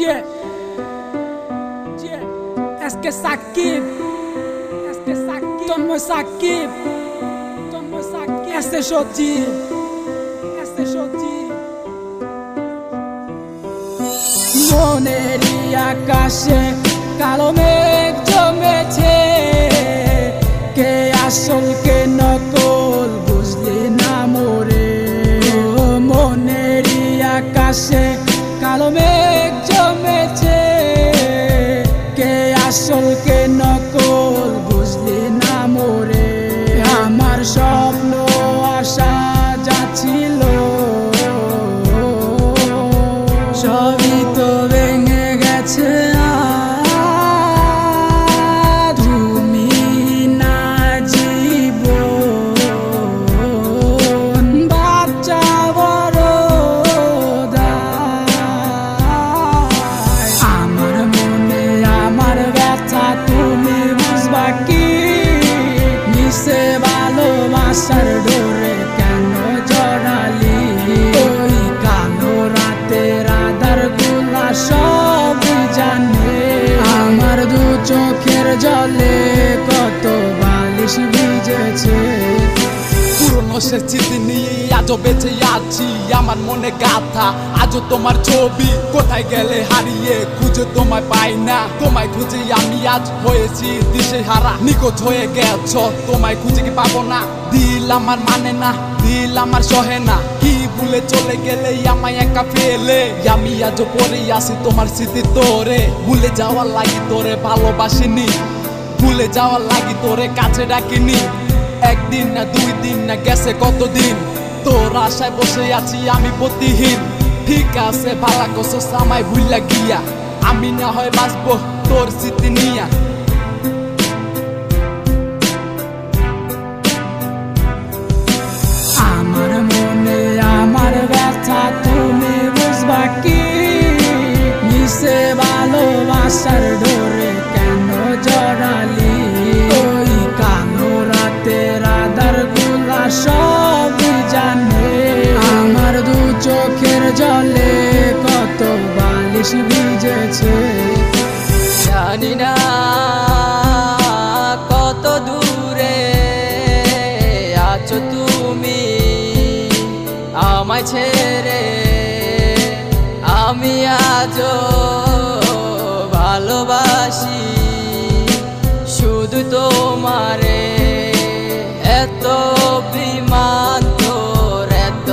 Yeah, yeah. Est-ce que ça kiffe? Est-ce que ça kiffe? Donne-moi ça kiffe. Donne-moi ça kiffe. Est-ce que jodi? Est-ce que jodi? মনেরই আকাশে কালো মেঘ জমেছে, কে আসল কে নকল বুঝলি না মোরে। মনেরই আকাশে কালো মেঘ জমেছে, কে আসল কে নকল বুঝলি না মোরে। আমার স্বপ্ন আশা যাচ্ছিল সবই তো ভেঙে গেছে। তুমি না জীবন বাচ্চা বড় দায়। আমার মনে আমার ব্যথা তুমি বুঝবা কি? মিশে ভালোবাসার ডোরে কেন জড়ালি? ওই কালো রাতের আধার গুলা সবই জানে। আমার দু চোখের জলে কত বালিশ ভিজেছে। পুরনো সে স্মৃতি নিয়ে আজও বেঁচে আছি, আমার মনে গাথা আজও তোমার ছবি। কোথায় গেলে হারিয়ে খুঁজে তোমায় পাই না, তোমায় খুঁজে আমি আজ হয়েছি দিশেহারা। নিখোঁজ হয়ে গেছ, তোমায় খুঁজে কি পাবো না? দিল আমার মানে না, দিল আমার সহে না। কি ভুলে চলে গেলে আমায় একা ফেলে? আমি আজও পড়ে আসি তোমার স্মৃতি তোরে। ভুলে যাওয়ার লাগি তোরে ভালোবাসিনি, ভুলে যাওয়ার লাগি তোরে কাছে ডাকিনি। একদিন না দুই দিন না গেছে কতদিন, তোর আশায় বসে আছি আমি প্রতিহীন। ঠিক আছে ভালা কসস আমায় ভুইলা গিয়া, আমি না হয় বাঁচবো তোর স্মৃতি নিয়া। আমার মনে আমার ব্যথা তুমি বুঝবা কি? মিশে ভালোবাসার ডোরে কেন জড়ালি? ওই কালো রাতের আধার গুলা সবই জানে। আমার দু চোখের জলে কত বালিশ ভিজেছে। জানি না কত দূরে আছো তুমি আমায় ছেড়ে। আমি আজও ভালোবাসি শুধু তোমারে। এত বিমান তোর, এত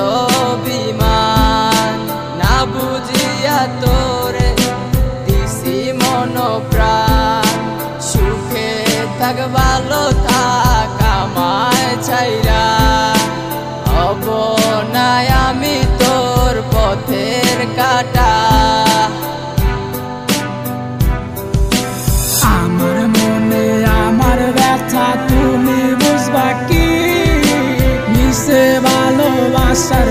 বিমান না বুঝিয়া তোরে দিছি মন প্রাণ। সুখে থাক ভালো থাক আমায় ছাইরা, হব নাই আমি তোর পথের কাটা। আমার মনে আমার ব্যথা তুমি বুঝবা কি? মিশে ভালোবাসার